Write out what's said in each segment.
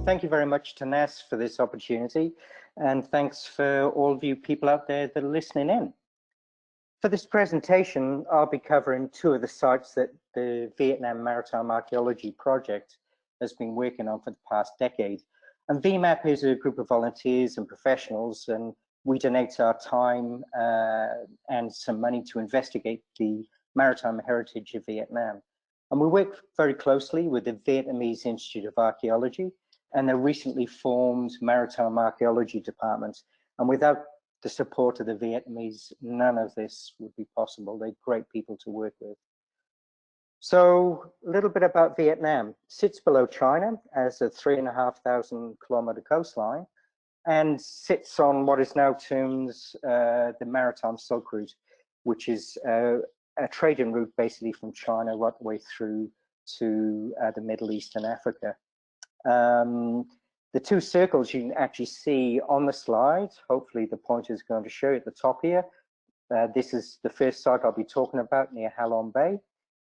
thank you very much to NAS for this opportunity, and thanks for all of you people out there that are listening in. For this presentation, I'll be covering two of the sites that the Vietnam Maritime Archaeology Project has been working on for the past decade. And VMAP is a group of volunteers and professionals, and we donate our time and some money to investigate the maritime heritage of Vietnam. And we work very closely with the Vietnamese Institute of Archaeology and their recently formed Maritime Archaeology Department. And without the support of the Vietnamese, none of this would be possible. They're great people to work with. So a little bit about Vietnam. It sits below China as a 3,500 kilometer coastline and sits on what is now termed the Maritime Silk Route, which is a trading route basically from China right the way through to the Middle East and Africa. The two circles you can actually see on the slide, hopefully the pointer is going to show you at the top here. This is the first site I'll be talking about near Ha Long Bay.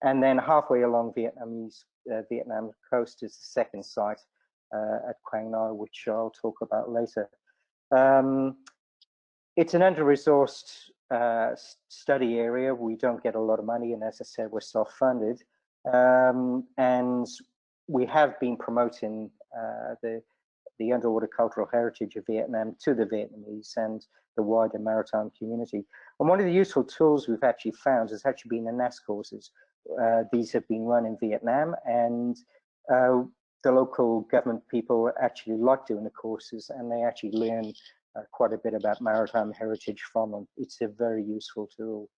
And then halfway along Vietnam coast is the second site at Quang Ngai, which I'll talk about later. It's an under-resourced study area. We don't get a lot of money, and as I said, we're self-funded. And we have been promoting the underwater cultural heritage of Vietnam to the Vietnamese and the wider maritime community. And one of the useful tools we've actually found has actually been the NAS courses. These have been run in Vietnam, and the local government people actually like doing the courses, and they actually learn quite a bit about maritime heritage from them. It's a very useful tool.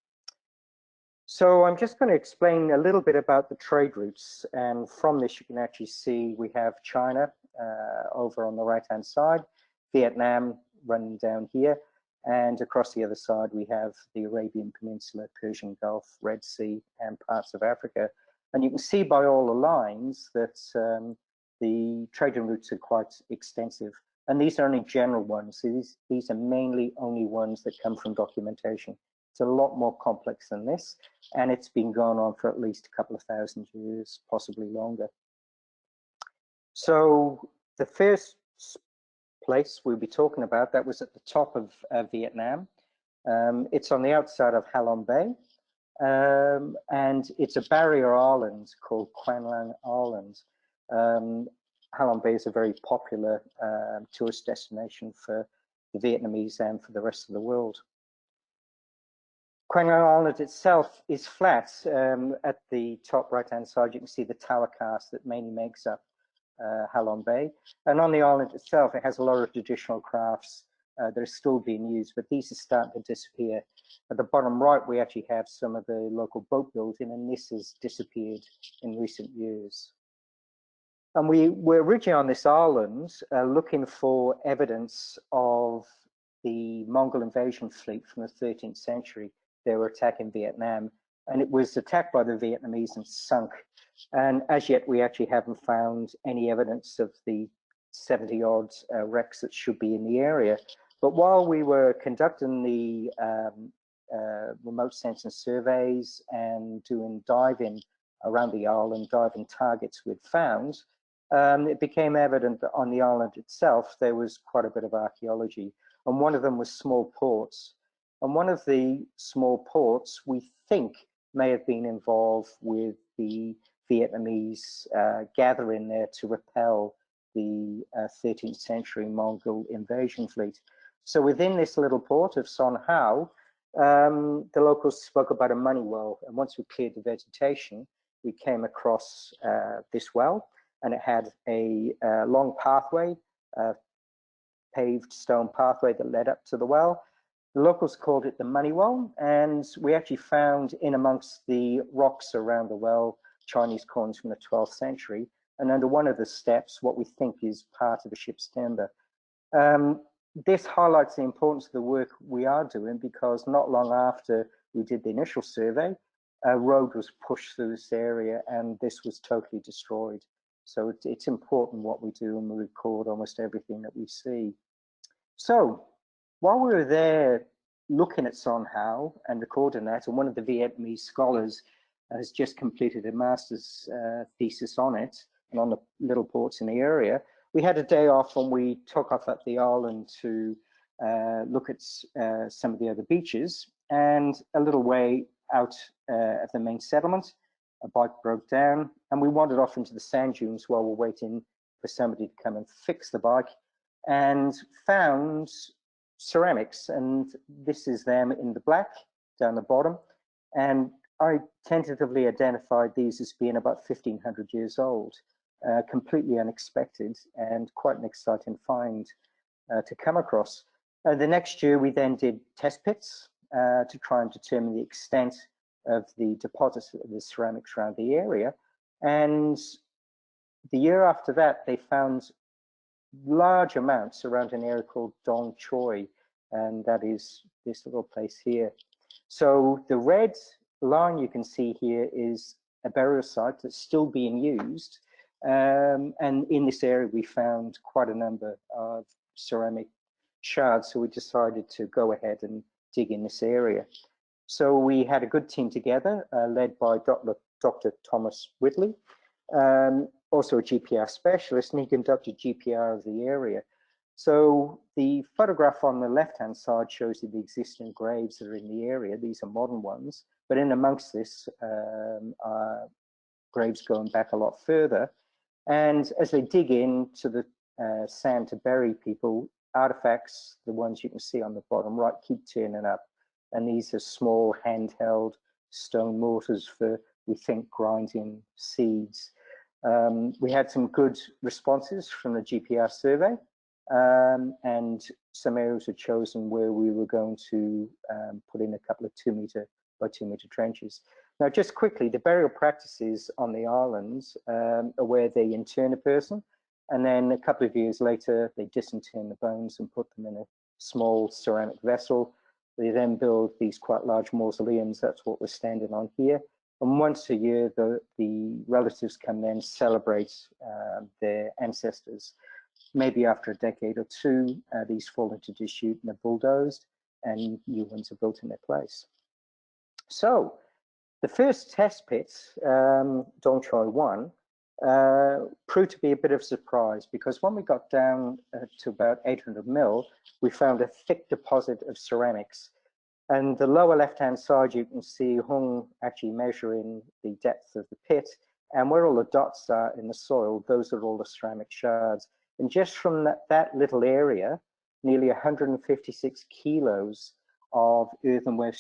So I'm just going to explain a little bit about the trade routes, and from this you can actually see we have China over on the right-hand side, Vietnam running down here, and across the other side we have the Arabian Peninsula, Persian Gulf, Red Sea, and parts of Africa. And you can see by all the lines that the trading routes are quite extensive. And these are only general ones. So these are mainly only ones that come from documentation. It's a lot more complex than this, and it's been going on for at least a couple of thousand years, possibly longer. So the first place we'll be talking about, that was at the top of Vietnam. It's on the outside of Ha Long Bay, and it's a barrier island called Quan Lan Island. Ha Long Bay is a very popular tourist destination for the Vietnamese and for the rest of the world. Quang Lan Island itself is flat. At the top right-hand side, you can see the tower cast that mainly makes up Ha Long Bay. And on the island itself, it has a lot of traditional crafts that are still being used, but these are starting to disappear. At the bottom right, we actually have some of the local boat building, and this has disappeared in recent years. And we were originally on this island looking for evidence of the Mongol invasion fleet from the 13th century. They were attacking Vietnam, and it was attacked by the Vietnamese and sunk. And as yet, we actually haven't found any evidence of the 70-odd wrecks that should be in the area. But while we were conducting the remote sensing surveys and doing diving around the island, diving targets we'd found, it became evident that on the island itself, there was quite a bit of archaeology. And one of them was small ports. And one of the small ports we think may have been involved with the Vietnamese gathering there to repel the 13th century Mongol invasion fleet. So within this little port of Son Hao, the locals spoke about a money well. And once we cleared the vegetation, we came across this well, and it had a long pathway, paved stone pathway that led up to the well. The locals called it the money well, and we actually found in amongst the rocks around the well Chinese coins from the 12th century, and under one of the steps what we think is part of the ship's timber. This highlights the importance of the work we are doing, because not long after we did the initial survey, a road was pushed through this area and this was totally destroyed. So it's important what we do, and we record almost everything that we see. So while we were there looking at Son Hao and recording that, and one of the Vietnamese scholars has just completed a master's thesis on it and on the little ports in the area, we had a day off and we took off at the island to look at some of the other beaches. And a little way out of the main settlement, a bike broke down and we wandered off into the sand dunes while we're waiting for somebody to come and fix the bike, and found ceramics. And this is them in the black down the bottom. And I tentatively identified these as being about 1,500 years old, completely unexpected and quite an exciting find to come across. The next year, we then did test pits to try and determine the extent of the deposits of the ceramics around the area. And the year after that, they found large amounts around an area called Dong Choi, and that is this little place here. So the red line you can see here is a burial site that's still being used. And in this area, we found quite a number of ceramic shards, so we decided to go ahead and dig in this area. So we had a good team together, led by Dr. Thomas Whitley, also a GPR specialist, and he conducted GPR of the area. So the photograph on the left-hand side shows you the existing graves that are in the area. These are modern ones, but in amongst this are graves going back a lot further. And as they dig into the sand to bury people, artifacts, the ones you can see on the bottom right, keep turning up. And these are small handheld stone mortars for, we think, grinding seeds. We had some good responses from the GPR survey, and some areas were chosen where we were going to put in a couple of 2 meter by 2 meter trenches. Now, just quickly, the burial practices on the islands are where they intern a person, and then a couple of years later, they disinter the bones and put them in a small ceramic vessel. They then build these quite large mausoleums. That's what we're standing on here. And once a year, the relatives come then celebrate their ancestors. Maybe after a decade or two, these fall into disuse and are bulldozed, and new ones are built in their place. So the first test pit, Dong Choi 1, proved to be a bit of a surprise, because when we got down to about 800 mil, we found a thick deposit of ceramics. And the lower left-hand side, you can see Hung actually measuring the depth of the pit, and where all the dots are in the soil, those are all the ceramic shards. And just from that little area, nearly 156 kilos of earthenware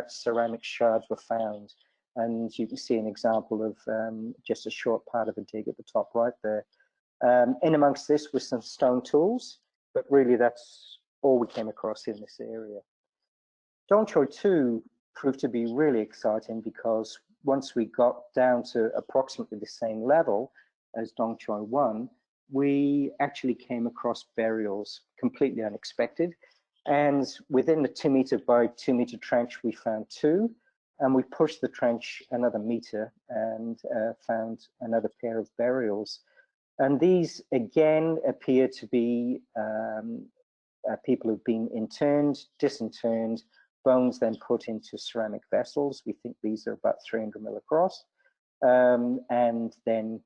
ceramic shards were found. And you can see an example of just a short part of a dig at the top right there. In amongst this was some stone tools, but really that's all we came across in this area. Dong Choi 2 proved to be really exciting, because once we got down to approximately the same level as Dong Choi 1, we actually came across burials completely unexpected. And within the 2 meter by 2 meter trench, we found 2. And we pushed the trench another meter and found another pair of burials. And these, again, appear to be people who've been interned, disinterred, bones then put into ceramic vessels. We think these are about 300 mil across, and then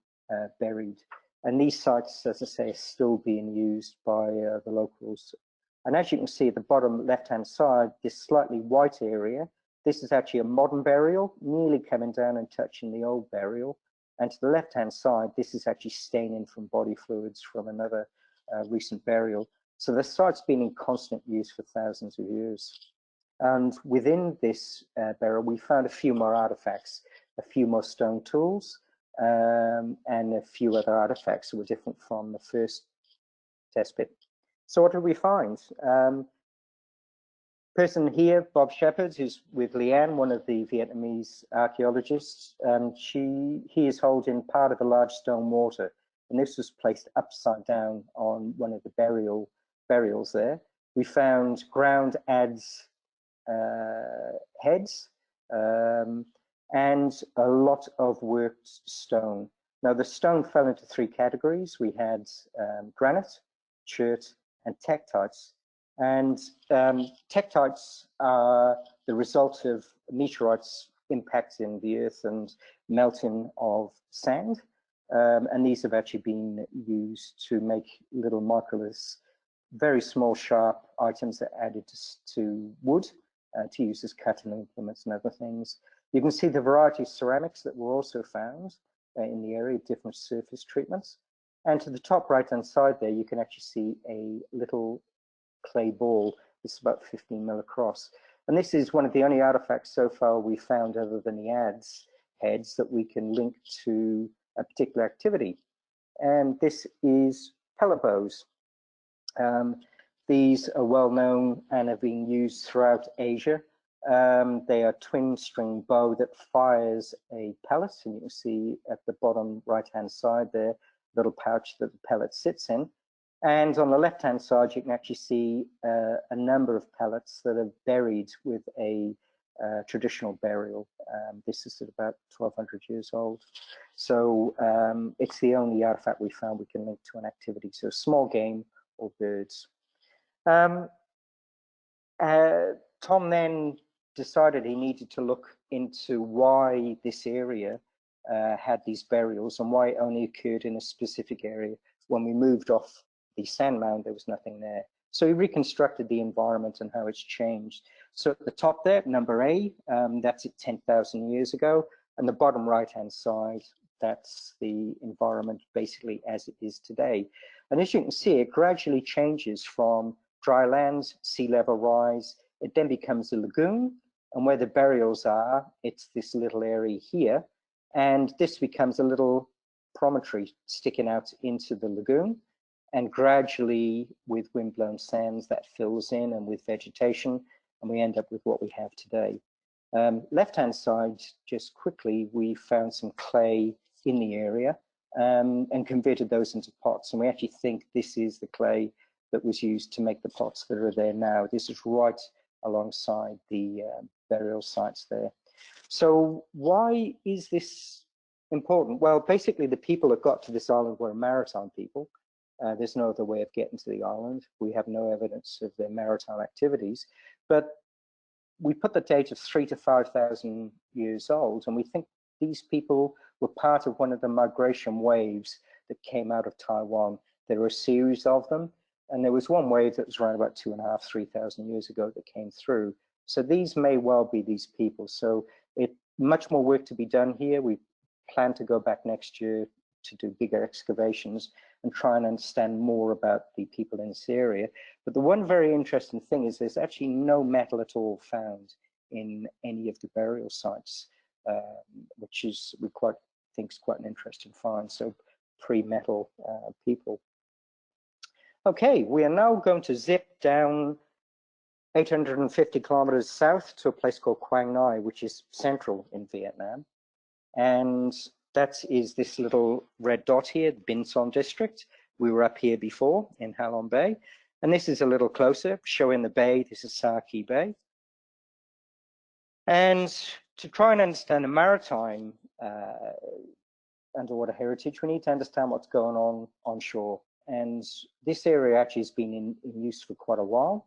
buried. And these sites, as I say, are still being used by the locals. And as you can see at the bottom left-hand side, this slightly white area, this is actually a modern burial, nearly coming down and touching the old burial. And to the left-hand side, this is actually staining from body fluids from another recent burial. So the site's been in constant use for thousands of years. And within this burial, we found a few more artifacts, a few more stone tools, and a few other artifacts that were different from the first test pit. So what did we find? Person here, Bob Shepherd, who's with Leanne, one of the Vietnamese archaeologists, he is holding part of a large stone mortar, and this was placed upside down on one of the burials there. We found ground adze heads and a lot of worked stone. Now the stone fell into 3 categories. We had granite, chert, and tektites. And tektites are the result of meteorites impacting the earth and melting of sand. And these have actually been used to make little microliths, very small, sharp items that are added to wood to use as cutting implements and other things. You can see the variety of ceramics that were also found in the area, different surface treatments. And to the top right-hand side there, you can actually see a little clay ball. It's about 15 mil across. And this is one of the only artifacts so far we found, other than the adze heads, that we can link to a particular activity. And this is pellet bows. These are well known and have been used throughout Asia. They are twin string bow that fires a pellet, and you can see at the bottom right hand side there, little pouch that the pellet sits in. And on the left hand side, you can actually see a number of pellets that are buried with a traditional burial. This is at about 1200 years old. So it's the only artifact we found we can link to an activity. So small game or birds. Tom then decided he needed to look into why this area had these burials and why it only occurred in a specific area. When we moved off the sand mound, there was nothing there. So he reconstructed the environment and how it's changed. So at the top there, number A, that's at 10,000 years ago. And the bottom right-hand side, that's the environment basically as it is today. And as you can see, it gradually changes from dry lands, sea level rise. It then becomes a lagoon. And where the burials are, it's this little area here. And this becomes a little promontory sticking out into the lagoon. And gradually, with windblown sands, that fills in, and with vegetation, and we end up with what we have today. Left-hand side, just quickly, we found some clay in the area and converted those into pots. And we actually think this is the clay that was used to make the pots that are there now. This is right alongside the burial sites there. So why is this important? Well, basically, the people that got to this island were maritime people. There's no other way of getting to the island. We have no evidence of their maritime activities, but we put the date of 3,000 to 5,000 years old, and we think these people were part of one of the migration waves that came out of Taiwan. There were a series of them, and there was one wave that was around about 2,500 to 3,000 years ago that came through. So these may well be these people. So much more work to be done here. We plan to go back next year to do bigger excavations and try and understand more about the people in this area. But the one very interesting thing is there's actually no metal at all found in any of the burial sites, which is, we think is quite an interesting find. So pre-metal people. Okay, we are now going to zip down 850 kilometers south to a place called Quang Ngai, which is central in Vietnam. And that is this little red dot here, the Bin Son district. We were up here before in Ha Long Bay. And this is a little closer, showing the bay. This is Sa Ki Bay. And to try and understand the maritime underwater heritage, we need to understand what's going on onshore. And this area actually has been in use for quite a while.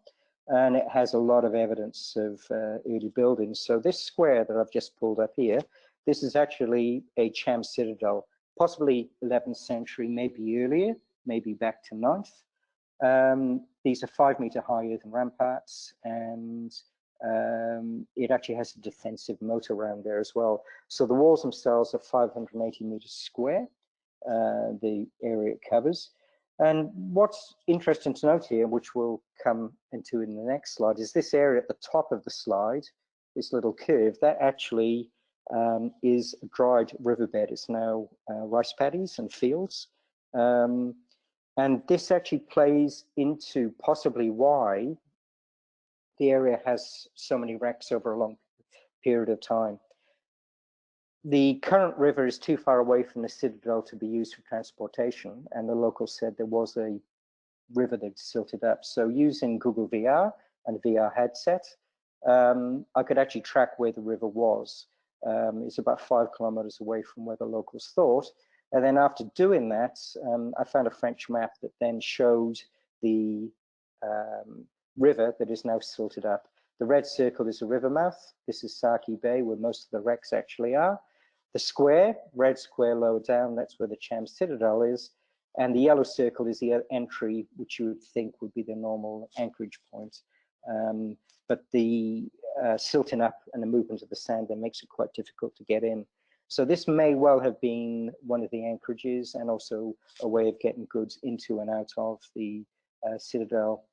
And it has a lot of evidence of early buildings. So this square that I've just pulled up here, this is actually a Cham citadel, possibly 11th century, maybe earlier, maybe back to 9th. These are 5 meter higher than ramparts, and it actually has a defensive moat around there as well. So the walls themselves are 580 meters square, the area it covers. And what's interesting to note here, which we'll come into in the next slide, is this area at the top of the slide, this little curve, that actually is a dried riverbed. It's now rice paddies and fields. And this actually plays into possibly why the area has so many wrecks over a long period of time. The current river is too far away from the citadel to be used for transportation, and the locals said there was a river that silted up. So using Google VR and a VR headset, I could actually track where the river was. It's about 5 kilometers away from where the locals thought. And then after doing that, I found a French map that then showed the river that is now silted up. The red circle is a river mouth. This is Sa Ki Bay, where most of the wrecks actually are. The square, red square lower down, that's where the Cham Citadel is. And the yellow circle is the entry, which you would think would be the normal anchorage point. But the silting up and the movement of the sand then makes it quite difficult to get in. So this may well have been one of the anchorages and also a way of getting goods into and out of the citadel.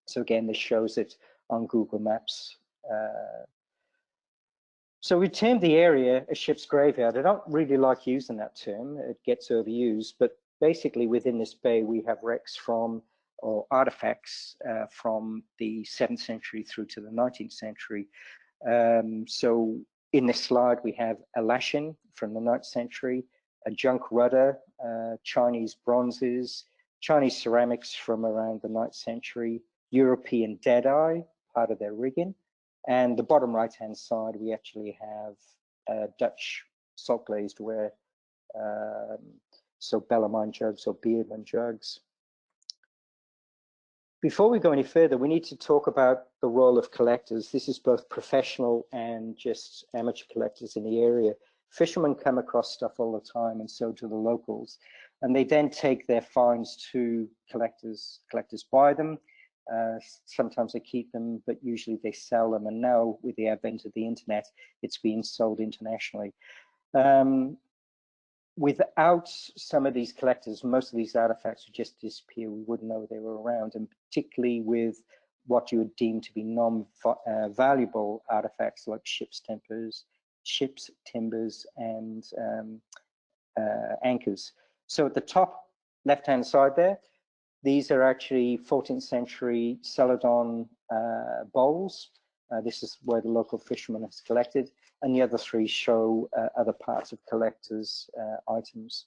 So again, this shows it on Google Maps. So we termed the area a ship's graveyard. I don't really like using that term. It gets overused, but basically within this bay, we have wrecks from, or artifacts from the 7th century through to the 19th century. So in this slide, we have a lashin from the 9th century, a junk rudder, Chinese bronzes, Chinese ceramics from around the 9th century, European deadeye, part of their rigging. And the bottom right-hand side, we actually have Dutch salt glazed ware, so Bellarmine jugs or Beardman jugs. Before we go any further, we need to talk about the role of collectors. This is both professional and just amateur collectors in the area. Fishermen come across stuff all the time, and so do the locals. And they then take their finds to collectors. Collectors buy them. Sometimes they keep them, but usually they sell them. And now with the advent of the internet, it's being sold internationally. Without some of these collectors, most of these artifacts would just disappear. We wouldn't know they were around, and particularly with what you would deem to be non-valuable artifacts like ship's timbers, and anchors. So at the top left-hand side there, these are actually 14th century Celadon bowls. This is where the local fisherman has collected, and the other three show other parts of collectors' items.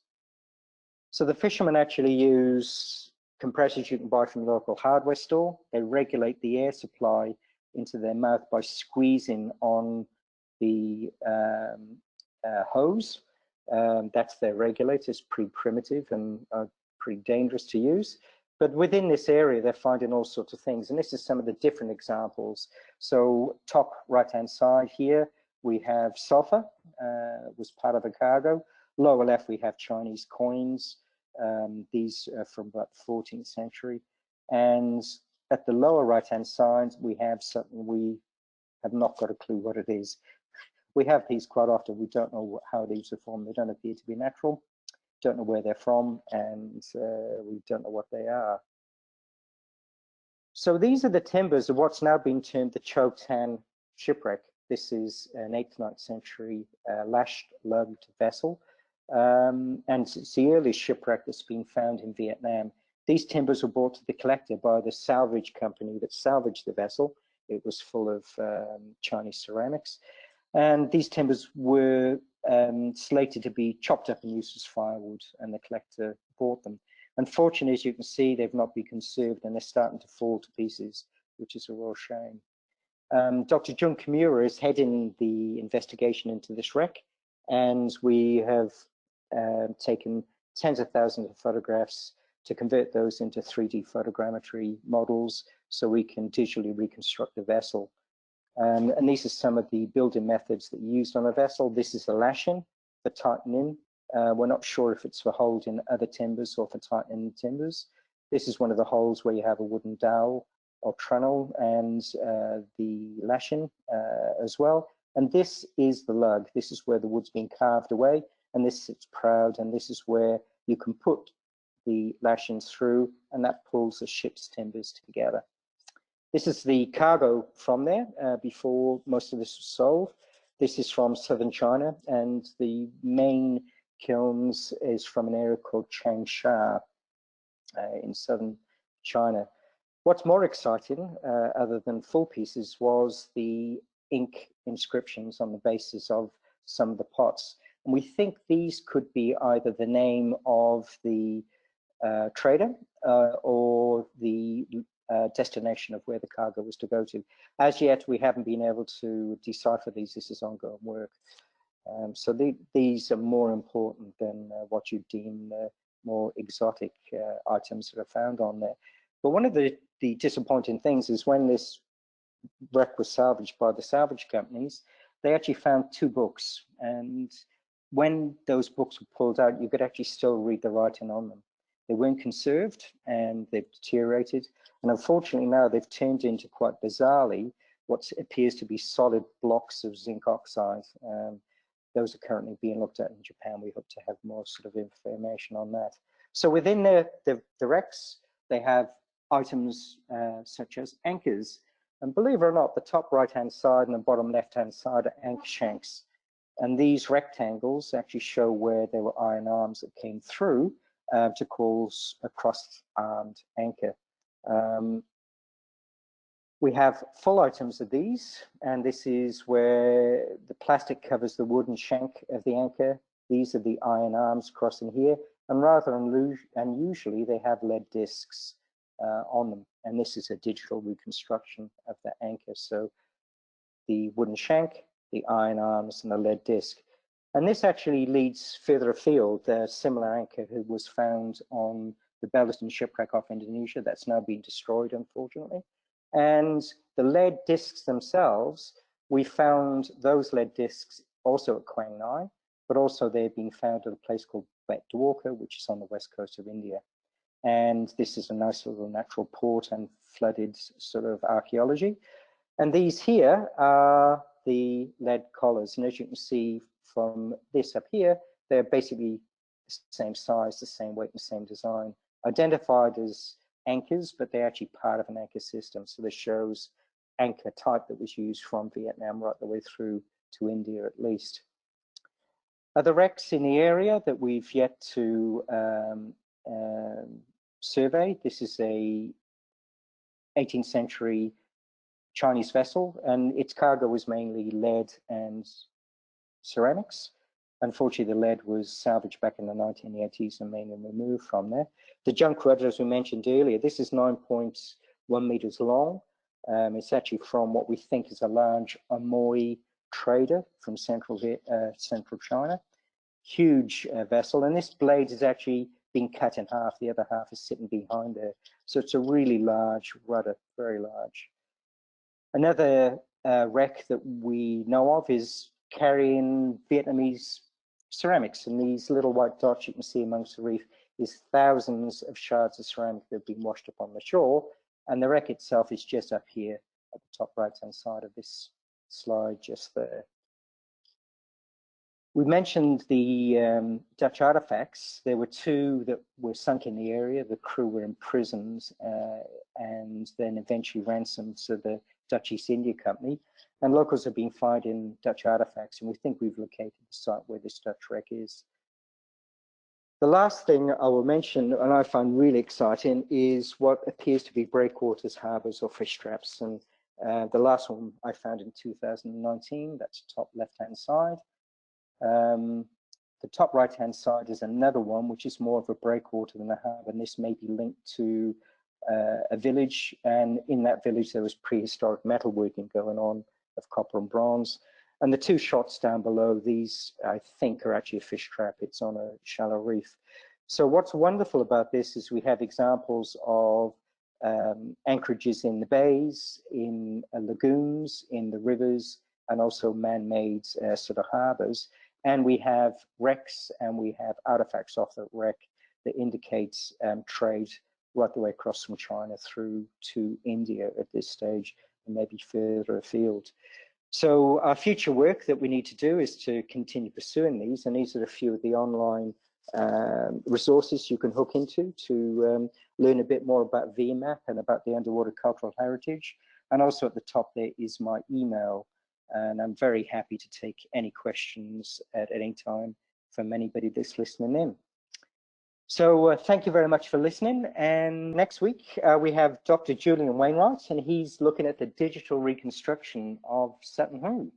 So the fishermen actually use compressors you can buy from the local hardware store. They regulate the air supply into their mouth by squeezing on the hose. That's their regulator. It's pretty primitive and pretty dangerous to use. But within this area, they're finding all sorts of things. And this is some of the different examples. So top right-hand side here, we have sulfur, was part of a cargo. Lower left, we have Chinese coins. These are from about 14th century. And at the lower right-hand side, we have something we have not got a clue what it is. We have these quite often. We don't know how these are formed. They don't appear to be natural. Don't know where they're from, and we don't know what they are. So these are the timbers of what's now been termed the Chau Tan shipwreck. This is an 8th, 9th century lashed, lugged vessel, and it's the earliest shipwreck that's been found in Vietnam. These timbers were brought to the collector by the salvage company that salvaged the vessel. It was full of Chinese ceramics, and these timbers were slated to be chopped up and used as firewood, and the collector bought them. Unfortunately, as you can see, they've not been conserved, and they're starting to fall to pieces, which is a real shame. Dr. Jun Kimura is heading the investigation into this wreck, and we have taken tens of thousands of photographs to convert those into 3D photogrammetry models so we can digitally reconstruct the vessel. And these are some of the building methods that are used on a vessel. This is the lashing for tightening. We're not sure if it's for holding other timbers or for tightening timbers. This is one of the holes where you have a wooden dowel or trunnel, and the lashing as well. And this is the lug. This is where the wood's been carved away, and this sits proud, and this is where you can put the lashings through, and that pulls the ship's timbers together. This is the cargo from there before most of this was sold. This is from southern China, and the main kilns is from an area called Changsha in southern China. What's more exciting, other than full pieces, was the ink inscriptions on the basis of some of the pots. And we think these could be either the name of the trader or the destination of where the cargo was to go to. As yet, we haven't been able to decipher these. This is ongoing work. So these are more important than what you deem more exotic items that are found on there. But one of the disappointing things is when this wreck was salvaged by the salvage companies, they actually found 2 books, and when those books were pulled out, you could actually still read the writing on them. They weren't conserved and they've deteriorated. And unfortunately now they've turned into, quite bizarrely, what appears to be solid blocks of zinc oxide. Those are currently being looked at in Japan. We hope to have more sort of information on that. So within the wrecks, they have items such as anchors. And believe it or not, the top right-hand side and the bottom left-hand side are anchor shanks. And these rectangles actually show where there were iron arms that came through to cause a cross-armed anchor. We have full items of these, and this is where the plastic covers the wooden shank of the anchor. These are the iron arms crossing here, and rather unusually, they have lead discs on them. And this is a digital reconstruction of the anchor. So the wooden shank, the iron arms, and the lead disc. And this actually leads further afield. A similar anchor was found on the Bellaston shipwreck off Indonesia. That's now been destroyed, unfortunately. And the lead discs themselves, we found those lead discs also at Quang Ngai, but also they've been found at a place called Dwarka, which is on the west coast of India. And this is a nice little natural port and flooded sort of archaeology. And these here are the lead collars. And as you can see from this up here, they're basically the same size, the same weight, and the same design. Identified as anchors, but they're actually part of an anchor system. So this shows anchor type that was used from Vietnam right the way through to India at least. Other wrecks in the area that we've yet to survey. This is a 18th century Chinese vessel, and its cargo was mainly lead and ceramics. Unfortunately, the lead was salvaged back in the 1980s and mainly removed from there. The junk rudder, as we mentioned earlier, this is 9.1 meters long. It's actually from what we think is a large Amoy trader from central China. Huge vessel, and this blade is actually being cut in half. The other half is sitting behind there. So it's a really large rudder, very large. Another wreck that we know of is carrying Vietnamese ceramics, and these little white dots you can see amongst the reef is thousands of shards of ceramic that have been washed up on the shore, and the wreck itself is just up here at the top right hand side of this slide, just there. We mentioned the Dutch artifacts. There were two that were sunk in the area. The crew were imprisoned and then eventually ransomed to the Dutch East India Company. And locals have been finding Dutch artifacts, and we think we've located the site where this Dutch wreck is. The last thing I will mention, and I find really exciting, is what appears to be breakwaters, harbours, or fish traps. And the last one I found in 2019, that's top left-hand side. The top right-hand side is another one, which is more of a breakwater than a harbour, and this may be linked to a village, and in that village there was prehistoric metalworking going on of copper and bronze. And the two shots down below, these I think are actually a fish trap. It's on a shallow reef. So what's wonderful about this is we have examples of anchorages in the bays, in lagoons, in the rivers, and also man-made sort of harbours. And we have wrecks and we have artifacts off the wreck that indicates trade right the way across from China through to India at this stage, and maybe further afield. So our future work that we need to do is to continue pursuing these, and these are a few of the online resources you can hook into to learn a bit more about VMAP and about the underwater cultural heritage. And also at the top there is my email, and I'm very happy to take any questions at any time from anybody that's listening in. So thank you very much for listening. And next week we have Dr. Julian Wainwright, and he's looking at the digital reconstruction of Sutton Hoo.